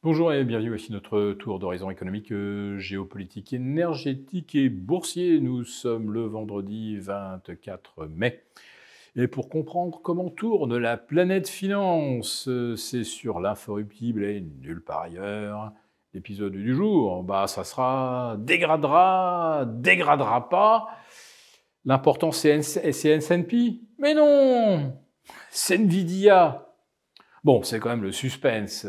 Bonjour et bienvenue, voici notre tour d'horizon économique, géopolitique, énergétique et boursier. Nous sommes le vendredi 24 mai. Et pour comprendre comment tourne la planète finance, c'est sur l'inforruptible et nulle part ailleurs. L'épisode du jour, ça sera dégradera pas. L'important c'est S&P. Mais non, c'est Nvidia. Bon, c'est quand même le suspense.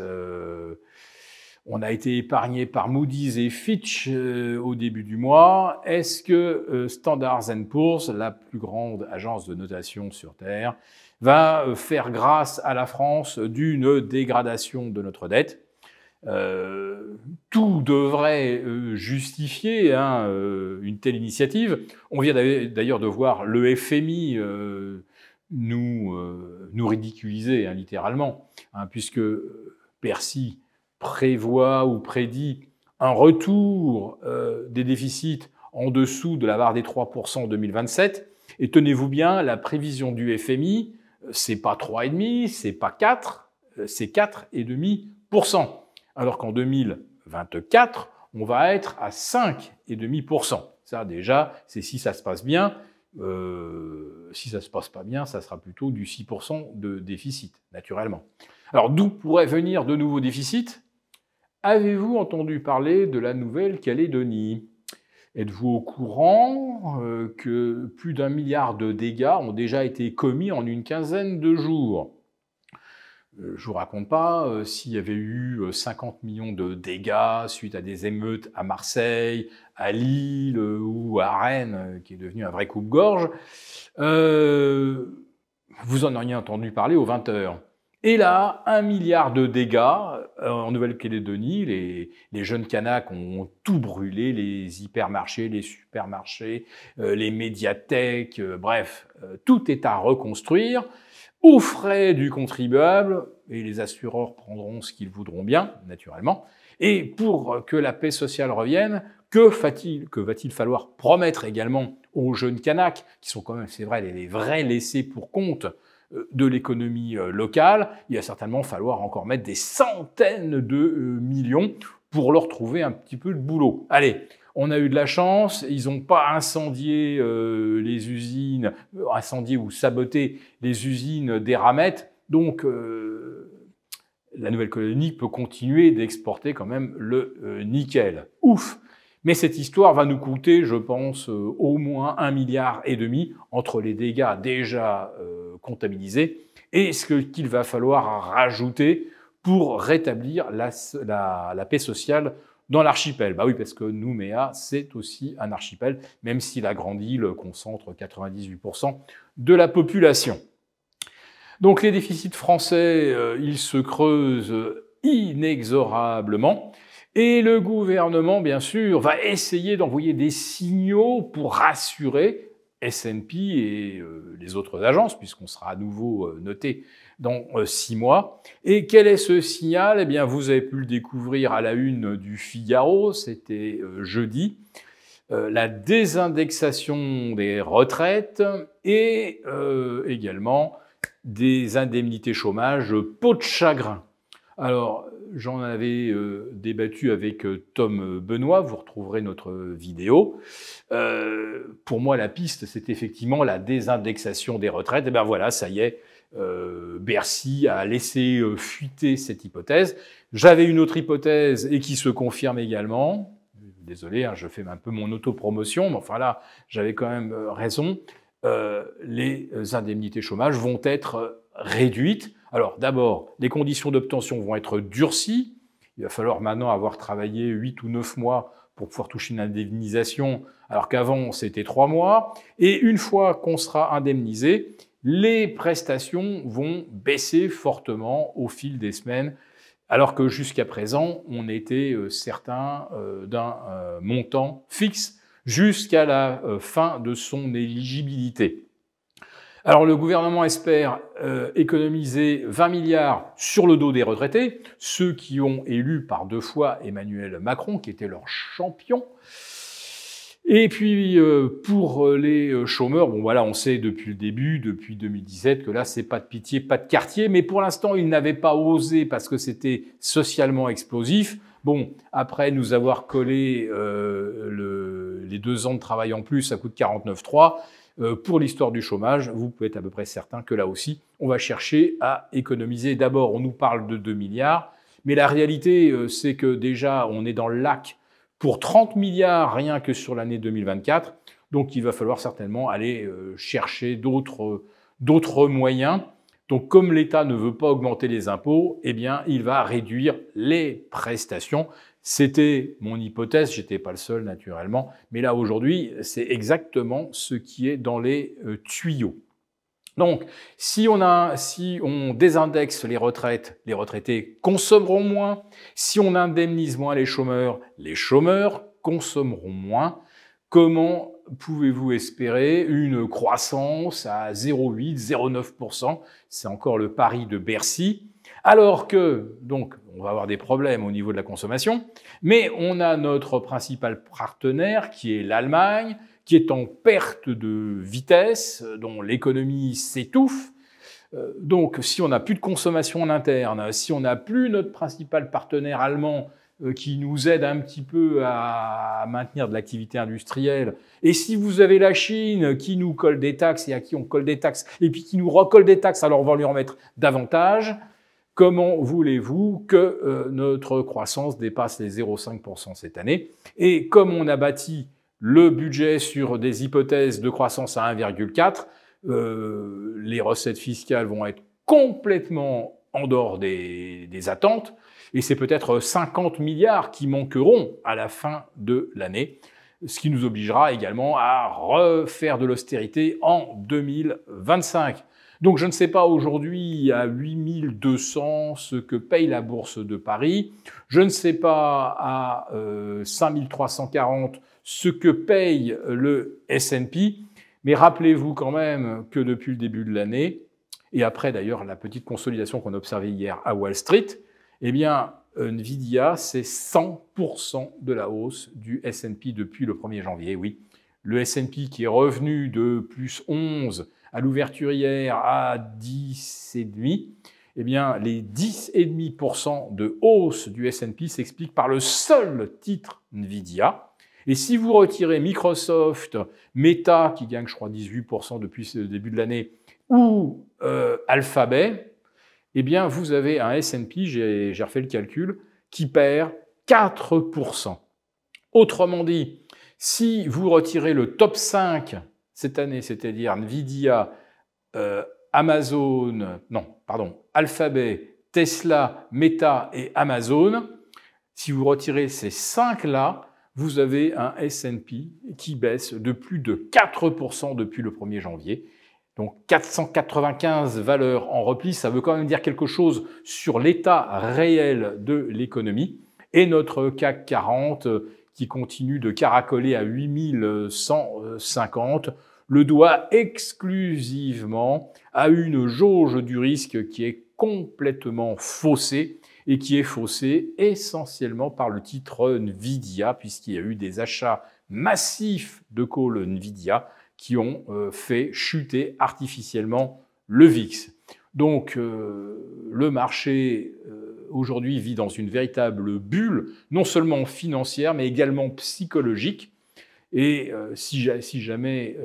On a été épargné par Moody's et Fitch au début du mois. Est-ce que Standard & Poor's, la plus grande agence de notation sur Terre, va faire grâce à la France d'une dégradation de notre dette? Tout devrait justifier une telle initiative. On vient d'ailleurs de voir le FMI nous ridiculiser littéralement, puisque Bercy prévoit ou prédit un retour des déficits en dessous de la barre des 3% en 2027. Et tenez-vous bien, la prévision du FMI, c'est pas 3,5, c'est pas 4, c'est 4,5%. Alors qu'en 2024, on va être à 5,5%. Ça déjà, c'est si ça se passe bien. Si ça se passe pas bien, ça sera plutôt du 6% de déficit, naturellement. Alors d'où pourraient venir de nouveaux déficits ? Avez-vous entendu parler de la Nouvelle-Calédonie? Êtes-vous au courant que plus d'1 milliard de dégâts ont déjà été commis en une quinzaine de jours? Je vous raconte pas s'il y avait eu 50 millions de dégâts suite à des émeutes à Marseille, à Lille ou à Rennes, qui est devenu un vrai coupe-gorge. Vous en auriez entendu parler aux 20h. Et là, 1 milliard de dégâts en Nouvelle-Calédonie. Les jeunes Kanaks ont tout brûlé, les hypermarchés, les supermarchés, les médiathèques, bref, tout est à reconstruire aux frais du contribuable, et les assureurs prendront ce qu'ils voudront bien, naturellement. Et pour que la paix sociale revienne, que va-t-il falloir promettre également aux jeunes Kanaks, qui sont quand même, c'est vrai, les vrais laissés pour compte de l'économie locale? Il va certainement falloir encore mettre des centaines de millions pour leur trouver un petit peu de boulot. Allez, on a eu de la chance, ils n'ont pas incendié les usines, incendié ou saboté les usines d'Eramet, donc la Nouvelle-Calédonie peut continuer d'exporter quand même le nickel. Ouf! Mais cette histoire va nous coûter, je pense, au moins 1,5 milliard entre les dégâts déjà comptabilisés et ce qu'il va falloir rajouter pour rétablir la paix sociale dans l'archipel. Bah oui, parce que Nouméa, c'est aussi un archipel, même si la grande île concentre 98% de la population. Donc les déficits français, ils se creusent inexorablement. Et le gouvernement, bien sûr, va essayer d'envoyer des signaux pour rassurer S&P et les autres agences, puisqu'on sera à nouveau noté dans 6 mois. Et quel est ce signal? Eh bien, vous avez pu le découvrir à la une du Figaro, c'était jeudi. La désindexation des retraites et également des indemnités chômage peau de chagrin. Alors, j'en avais débattu avec Tom Benoît, vous retrouverez notre vidéo. Pour moi, la piste, c'est effectivement la désindexation des retraites. Et bien voilà, ça y est, Bercy a laissé fuiter cette hypothèse. J'avais une autre hypothèse et qui se confirme également. Désolé, je fais un peu mon autopromotion, mais enfin là, j'avais quand même raison. Les indemnités chômage vont être réduites. Alors d'abord, les conditions d'obtention vont être durcies. Il va falloir maintenant avoir travaillé 8 ou 9 mois pour pouvoir toucher une indemnisation, alors qu'avant c'était 3 mois. Et une fois qu'on sera indemnisé, les prestations vont baisser fortement au fil des semaines, alors que jusqu'à présent, on était certain d'un montant fixe jusqu'à la fin de son éligibilité. Alors le gouvernement espère économiser 20 milliards sur le dos des retraités, ceux qui ont élu par 2 fois Emmanuel Macron, qui était leur champion. Et puis pour les chômeurs, bon voilà, on sait depuis le début, depuis 2017, que là c'est pas de pitié, pas de quartier, mais pour l'instant ils n'avaient pas osé parce que c'était socialement explosif. Bon, après nous avoir collé les 2 ans de travail en plus, ça coûte 49,3. Pour l'histoire du chômage, vous pouvez être à peu près certain que là aussi, on va chercher à économiser. D'abord, on nous parle de 2 milliards, mais la réalité, c'est que déjà, on est dans le lac pour 30 milliards rien que sur l'année 2024. Donc, il va falloir certainement aller chercher d'autres moyens. Donc, comme l'État ne veut pas augmenter les impôts, eh bien, il va réduire les prestations. C'était mon hypothèse, j'étais pas le seul naturellement, mais là aujourd'hui, c'est exactement ce qui est dans les tuyaux. Donc, si on désindexe les retraites, les retraités consommeront moins. Si on indemnise moins les chômeurs consommeront moins. Comment pouvez-vous espérer une croissance à 0,8, 0,9%? C'est encore le pari de Bercy. Alors que, donc, on va avoir des problèmes au niveau de la consommation, mais on a notre principal partenaire qui est l'Allemagne, qui est en perte de vitesse, dont l'économie s'étouffe. Donc, si on n'a plus de consommation en interne, si on n'a plus notre principal partenaire allemand qui nous aide un petit peu à maintenir de l'activité industrielle, et si vous avez la Chine qui nous colle des taxes et à qui on colle des taxes, et puis qui nous recolle des taxes, alors on va lui en mettre davantage, comment voulez-vous que notre croissance dépasse les 0,5% cette année? Et comme on a bâti le budget sur des hypothèses de croissance à 1,4, les recettes fiscales vont être complètement en dehors des attentes, et c'est peut-être 50 milliards qui manqueront à la fin de l'année, ce qui nous obligera également à refaire de l'austérité en 2025. Donc je ne sais pas aujourd'hui à 8200 ce que paye la bourse de Paris, je ne sais pas à 5340 ce que paye le S&P, mais rappelez-vous quand même que depuis le début de l'année, et après d'ailleurs la petite consolidation qu'on a observée hier à Wall Street, eh bien Nvidia c'est 100% de la hausse du S&P depuis le 1er janvier, oui. Le S&P qui est revenu de plus 11 à l'ouverture hier à 10,5, eh bien les 10,5% de hausse du S&P s'expliquent par le seul titre Nvidia. Et si vous retirez Microsoft, Meta, qui gagne, je crois, 18% depuis le début de l'année, ou Alphabet, eh bien, vous avez un S&P, j'ai refait le calcul, qui perd 4%. Autrement dit, si vous retirez le top 5 cette année, c'est-à-dire Nvidia, Alphabet, Tesla, Meta et Amazon, si vous retirez ces 5-là, vous avez un S&P qui baisse de plus de 4% depuis le 1er janvier. Donc 495 valeurs en repli, ça veut quand même dire quelque chose sur l'état réel de l'économie. Et notre CAC 40 qui continue de caracoler à 8150, le doit exclusivement à une jauge du risque qui est complètement faussée, et qui est faussée essentiellement par le titre Nvidia, puisqu'il y a eu des achats massifs de call Nvidia qui ont fait chuter artificiellement le VIX. Donc le marché aujourd'hui vit dans une véritable bulle, non seulement financière, mais également psychologique. Et si jamais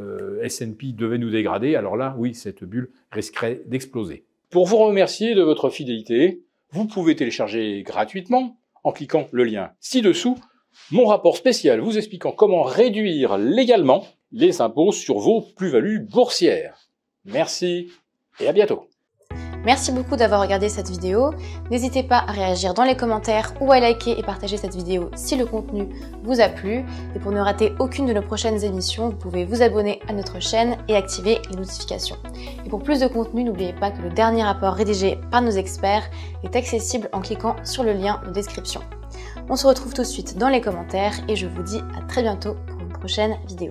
S&P devait nous dégrader, alors là, oui, cette bulle risquerait d'exploser. Pour vous remercier de votre fidélité, vous pouvez télécharger gratuitement, en cliquant le lien ci-dessous, mon rapport spécial vous expliquant comment réduire légalement les impôts sur vos plus-values boursières. Merci et à bientôt. Merci beaucoup d'avoir regardé cette vidéo. N'hésitez pas à réagir dans les commentaires ou à liker et partager cette vidéo si le contenu vous a plu. Et pour ne rater aucune de nos prochaines émissions, vous pouvez vous abonner à notre chaîne et activer les notifications. Et pour plus de contenu, n'oubliez pas que le dernier rapport rédigé par nos experts est accessible en cliquant sur le lien de description. On se retrouve tout de suite dans les commentaires et je vous dis à très bientôt pour une prochaine vidéo.